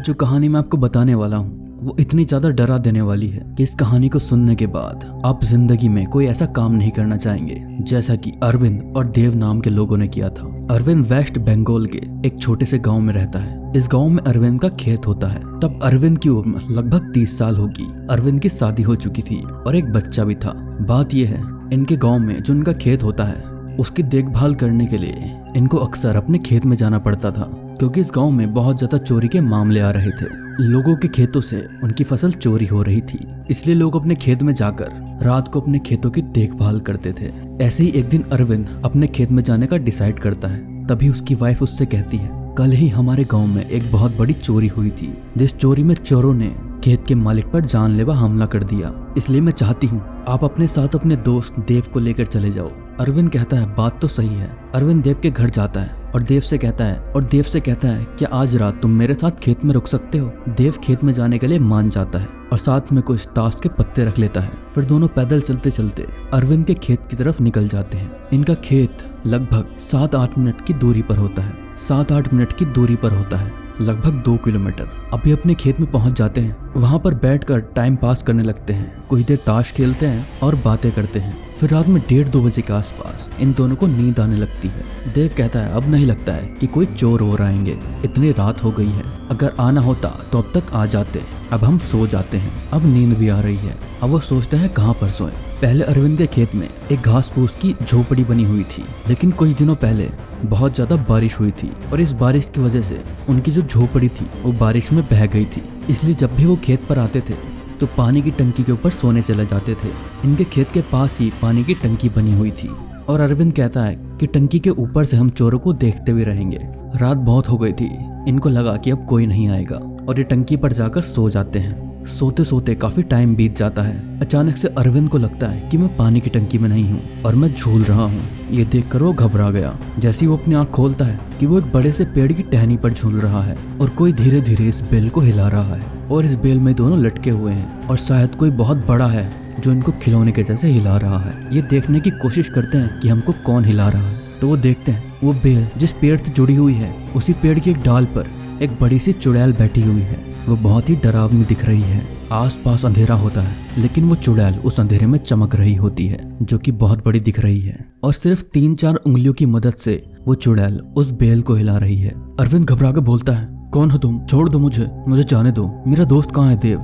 आज जो कहानी मैं आपको बताने वाला हूँ वो इतनी ज्यादा डरा देने वाली है कि इस कहानी को सुनने के बाद आप जिंदगी में कोई ऐसा काम नहीं करना चाहेंगे जैसा कि अरविंद और देव नाम के लोगों ने किया था। अरविंद वेस्ट बंगाल के एक छोटे से गांव में रहता है। इस गांव में अरविंद का खेत होता है। तब अरविंद की उम्र लगभग 30 साल होगी। अरविंद की शादी हो चुकी थी और एक बच्चा भी था। बात यह है, इनके गाँव में जो उनका खेत होता है उसकी देखभाल करने के लिए इनको अक्सर अपने खेत में जाना पड़ता था, क्योंकि इस गांव में बहुत ज्यादा चोरी के मामले आ रहे थे। लोगों के खेतों से उनकी फसल चोरी हो रही थी, इसलिए लोग अपने खेत में जाकर रात को अपने खेतों की देखभाल करते थे। ऐसे ही एक दिन अरविंद अपने खेत में जाने का डिसाइड करता है। तभी उसकी वाइफ उससे कहती है, कल ही हमारे गांव में एक बहुत बड़ी चोरी हुई थी, जिस चोरी में चोरों ने खेत के मालिक पर जानलेवा हमला कर दिया। इसलिए मैं चाहती हूँ आप अपने साथ अपने दोस्त देव को लेकर चले जाओ। अरविंद कहता है, बात तो सही है। अरविंद देव के घर जाता है और देव से कहता है क्या आज रात तुम मेरे साथ खेत में रुक सकते हो। देव खेत में जाने के लिए मान जाता है और साथ में कुछ ताश के पत्ते रख लेता है। फिर दोनों पैदल चलते चलते अरविंद के खेत की तरफ निकल जाते हैं। इनका खेत लगभग 7-8 मिनट की दूरी पर होता है। 7-8 मिनट की दूरी पर होता है, लगभग 2 किलोमीटर। अभी अपने खेत में पहुंच जाते हैं। वहां पर बैठकर टाइम पास करने लगते हैं। कुछ देर ताश खेलते हैं और बातें करते हैं। फिर रात में 1:30-2 बजे के आसपास इन दोनों को नींद आने लगती है। देव कहता है, अब नहीं लगता है कि कोई चोर और आएंगे, इतनी रात हो गई है, अगर आना होता तो अब तक आ जाते। अब हम सो जाते हैं, अब नींद भी आ रही है। अब वो सोचते हैं कहाँ पर सोएं। पहले अरविंद के खेत में एक घास फूस की झोपड़ी बनी हुई थी, लेकिन कुछ दिनों पहले बहुत ज्यादा बारिश हुई थी और इस बारिश की वजह से उनकी जो झोपड़ी थी वो बारिश में बह गई थी। इसलिए जब भी वो खेत पर आते थे तो पानी की टंकी के ऊपर सोने चले जाते थे। इनके खेत के पास ही पानी की टंकी बनी हुई थी और अरविंद कहता है कि टंकी के ऊपर से हम चोरों को देखते हुए रहेंगे। रात बहुत हो गई थी, इनको लगा कि अब कोई नहीं आएगा और ये टंकी पर जाकर सो जाते हैं। सोते सोते काफी टाइम बीत जाता है। अचानक से अरविंद को लगता है कि मैं पानी की टंकी में नहीं हूँ और मैं झूल रहा हूँ। ये देखकर वो घबरा गया। जैसे ही वो अपनी आंख खोलता है कि वो एक बड़े से पेड़ की टहनी पर झूल रहा है और कोई धीरे धीरे इस बेल को हिला रहा है और इस बेल में दोनों लटके हुए हैं और शायद कोई बहुत बड़ा है जो इनको खिलौने के जैसे हिला रहा है। ये देखने की कोशिश करते हैं कि हमको कौन हिला रहा है, तो वो देखते हैं वो बेल जिस पेड़ से जुड़ी हुई है उसी पेड़ की एक डाल पर एक बड़ी सी चुड़ैल बैठी हुई है। वो बहुत ही डरावनी दिख रही है। आसपास अंधेरा होता है, लेकिन वो चुड़ैल उस अंधेरे में चमक रही होती है, जो कि बहुत बड़ी दिख रही है और सिर्फ 3-4 उंगलियों की मदद से वो चुड़ैल उस बेल को हिला रही है। अरविंद घबरा कर बोलता है, कौन हो तुम? छोड़ दो मुझे जाने दो। मेरा दोस्त कहाँ है?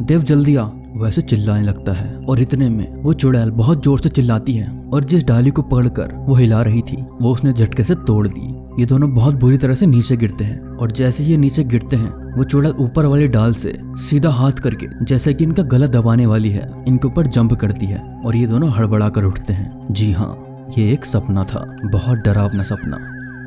देव जल्दी आ। वैसे चिल्लाने लगता है और इतने में वो चुड़ैल बहुत जोर से चिल्लाती है और जिस डाली को पकड़कर वो हिला रही थी वो उसने झटके से तोड़ दी। ये दोनों बहुत बुरी तरह से नीचे गिरते हैं और जैसे ये नीचे गिरते हैं वो चुड़ैल ऊपर वाली डाल से सीधा हाथ करके, जैसे कि इनका गला दबाने वाली है, इनके ऊपर जंप करती है और ये दोनों हड़बड़ा कर उठते हैं। जी हाँ, ये एक सपना था, बहुत डरावना सपना,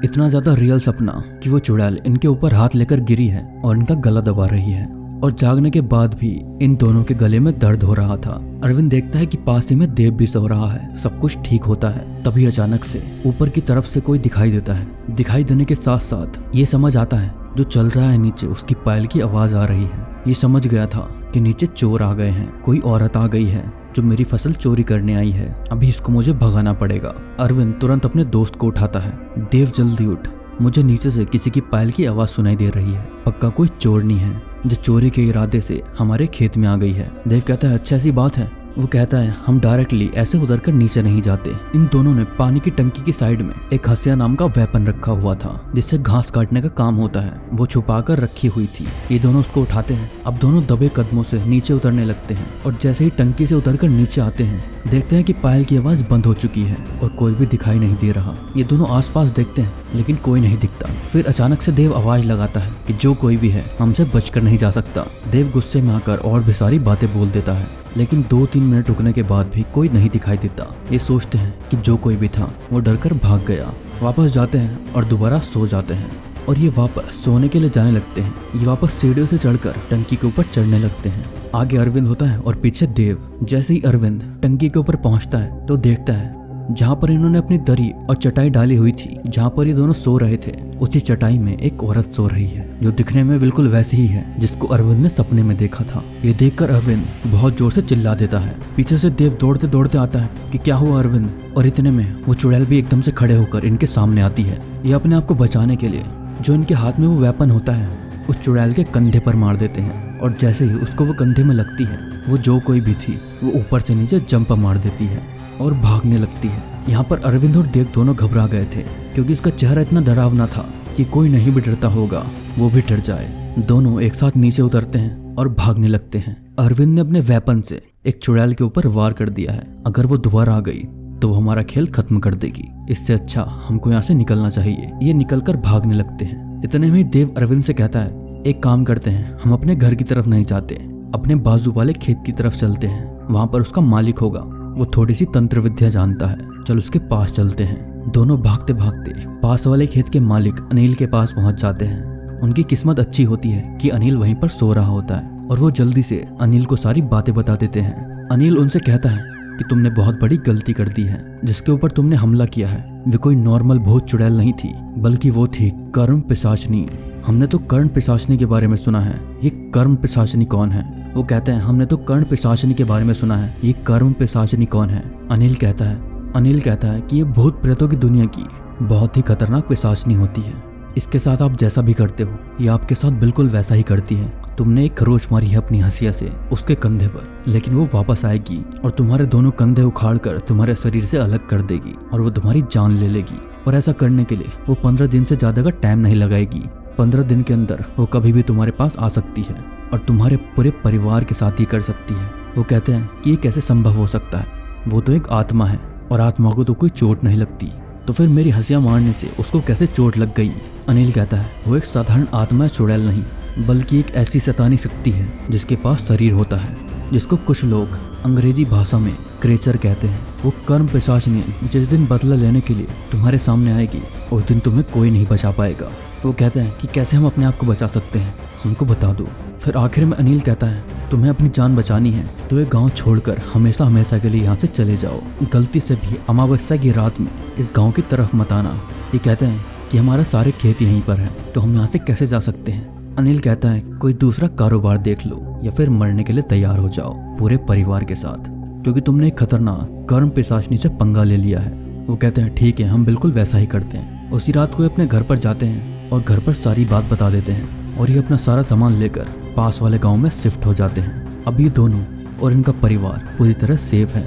इतना ज्यादा रियल सपना कि वो चुड़ैल इनके ऊपर हाथ लेकर गिरी है और इनका गला दबा रही है और जागने के बाद भी इन दोनों के गले में दर्द हो रहा था। अरविंद देखता है कि पास ही में देव भी सो रहा है। सब कुछ ठीक होता है। तभी अचानक से ऊपर की तरफ से कोई दिखाई देता है। दिखाई देने के साथ साथ ये समझ आता है जो चल रहा है नीचे उसकी पायल की आवाज आ रही है। ये समझ गया था कि नीचे चोर आ गए हैं, कोई औरत आ गई है जो मेरी फसल चोरी करने आई है। अभी इसको मुझे भगाना पड़ेगा। अरविंद तुरंत अपने दोस्त को उठाता है, देव जल्दी उठ, मुझे नीचे से किसी की पायल की आवाज सुनाई दे रही है। पक्का कोई चोरनी है जो चोरी के इरादे से हमारे खेत में आ गई है। देव कहता है, अच्छा ऐसी बात है। वो कहता है, हम डायरेक्टली ऐसे उतरकर नीचे नहीं जाते। इन दोनों ने पानी की टंकी की साइड में एक हसिया नाम का वेपन रखा हुआ था जिससे घास काटने का काम होता है, वो छुपा कर रखी हुई थी। ये दोनों उसको उठाते हैं। अब दोनों दबे कदमों से नीचे उतरने लगते हैं और जैसे ही टंकी से उतरकर नीचे आते हैं देखते हैं कि पायल की आवाज बंद हो चुकी है और कोई भी दिखाई नहीं दे रहा। ये दोनों आसपास देखते हैं लेकिन कोई नहीं दिखता। फिर अचानक से देव आवाज लगाता है कि जो कोई भी है हमसे बचकर नहीं जा सकता। देव गुस्से में आकर और भी सारी बातें बोल देता है, लेकिन 2-3 मिनट रुकने के बाद भी कोई नहीं दिखाई देता। ये सोचते हैं कि जो कोई भी था वो डरकर भाग गया। वापस जाते हैं और दोबारा सो जाते हैं और ये वापस सोने के लिए जाने लगते हैं। ये वापस सीढ़ियों से चढ़कर टंकी के ऊपर चढ़ने लगते हैं। आगे अरविंद होता है और पीछे देव। जैसे ही अरविंद टंकी के ऊपर पहुंचता है तो देखता है जहाँ पर इन्होंने अपनी दरी और चटाई डाली हुई थी, जहाँ पर ये दोनों सो रहे थे, उसी चटाई में एक औरत सो रही है जो दिखने में बिल्कुल वैसी ही है जिसको अरविंद ने सपने में देखा था। ये देखकर अरविंद बहुत जोर से चिल्ला देता है। पीछे से देव दौड़ते दौड़ते आता है कि क्या हुआ अरविंद, और इतने में वो चुड़ैल भी एकदम से खड़े होकर इनके सामने आती है। ये अपने आप को बचाने के लिए जो इनके हाथ में वो वेपन होता है उस चुड़ैल के कंधे पर मार देते हैं और जैसे ही उसको वो कंधे में लगती है वो जो कोई भी थी वो ऊपर से नीचे जंप मार देती है और भागने लगती है। यहाँ पर अरविंद और देव दोनों घबरा गए थे क्योंकि इसका चेहरा इतना डरावना था कि कोई नहीं भी डरता होगा वो भी डर जाए। दोनों एक साथ नीचे उतरते हैं और भागने लगते हैं। अरविंद ने अपने वेपन से एक चुड़ैल के ऊपर वार कर दिया है। अगर वो दोबारा आ गई तो वो हमारा खेल खत्म कर देगी। इससे अच्छा हमको यहाँ से निकलना चाहिए। ये निकलकर भागने लगते हैं। इतने में देव अरविंद से कहता है, एक काम करते हैं, हम अपने घर की तरफ नहीं जाते, अपने बाजू वाले खेत की तरफ चलते हैं। वहाँ पर उसका मालिक होगा, वो थोड़ी सी तंत्र विद्या जानता है, चल उसके पास चलते हैं। दोनों भागते भागते पास वाले खेत के मालिक अनिल के पास पहुंच जाते हैं। उनकी किस्मत अच्छी होती है कि अनिल वहीं पर सो रहा होता है और वो जल्दी से अनिल को सारी बातें बता देते हैं। अनिल उनसे कहता है कि तुमने बहुत बड़ी गलती कर दी है, जिसके ऊपर तुमने हमला किया है वे कोई नॉर्मल भूत चुड़ैल नहीं थी, बल्कि वो थी कर्म पिशाचनी। हमने तो कर्ण पिशाचनी के बारे में सुना है, ये कर्म पिशाचनी कौन है? वो कहते हैं हमने तो कर्ण पिशाचनी के बारे में सुना है, ये कर्म पिशाचनी कौन है? अनिल कहता है कि ये भूत प्रेतों की दुनिया की बहुत ही खतरनाक पिशाचनी होती है। इसके साथ आप जैसा भी करते हो ये आपके साथ बिल्कुल वैसा ही करती है। तुमने एक खरोच मारी है अपनी हंसिया से उसके कंधे पर, लेकिन वो वापस आएगी और तुम्हारे दोनों कंधे उखाड़ कर तुम्हारे शरीर से अलग कर देगी और वो तुम्हारी जान ले लेगी। और ऐसा करने के लिए वो 15 दिन से ज्यादा का टाइम नहीं लगाएगी। 15 दिन के अंदर वो कभी भी तुम्हारे पास आ सकती है और तुम्हारे पूरे परिवार के साथ ही कर सकती है। वो कहते हैं कि ये कैसे संभव हो सकता है? वो तो एक आत्मा है और आत्मा को तो कोई चोट नहीं लगती, तो फिर मेरी हंसिया मारने से उसको कैसे चोट लग गई? अनिल कहता है वो एक साधारण आत्मा चुड़ैल नहीं, बल्कि एक ऐसी शैतानी शक्ति है जिसके पास शरीर होता है, जिसको कुछ लोग अंग्रेजी भाषा में क्रेचर कहते हैं। वो कर्म पिशाचनी जिस दिन बदला लेने के लिए तुम्हारे सामने आएगी उस दिन तुम्हें कोई नहीं बचा पाएगा। वो कहते हैं कि कैसे हम अपने आप को बचा सकते हैं, हमको बता दो। फिर आखिर में अनिल कहता है तुम्हें अपनी जान बचानी है तो ये गांव छोड़कर हमेशा हमेशा के लिए यहाँ से चले जाओ। गलती से भी अमावस्या की रात में इस गांव की तरफ मत आना। ये कहते हैं कि हमारा सारे खेत यहीं पर है, तो हम यहाँ से कैसे जा सकते हैं? अनिल कहता है कोई दूसरा कारोबार देख लो या फिर मरने के लिए तैयार हो जाओ पूरे परिवार के साथ, क्योंकि तुमने एक खतरनाक कर्म पिशाचनी से पंगा ले लिया है। वो कहते हैं ठीक है, हम बिल्कुल वैसा ही करते हैं। उसी रात को अपने घर पर जाते हैं और घर पर सारी बात बता देते हैं और ये अपना सारा सामान लेकर पास वाले गांव में शिफ्ट हो जाते हैं। अब ये दोनों और इनका परिवार पूरी तरह सेफ है।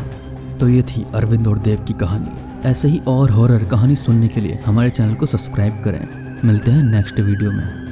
तो ये थी अरविंद और देव की कहानी। ऐसे ही और हॉरर कहानी सुनने के लिए हमारे चैनल को सब्सक्राइब करें। मिलते हैं नेक्स्ट वीडियो में।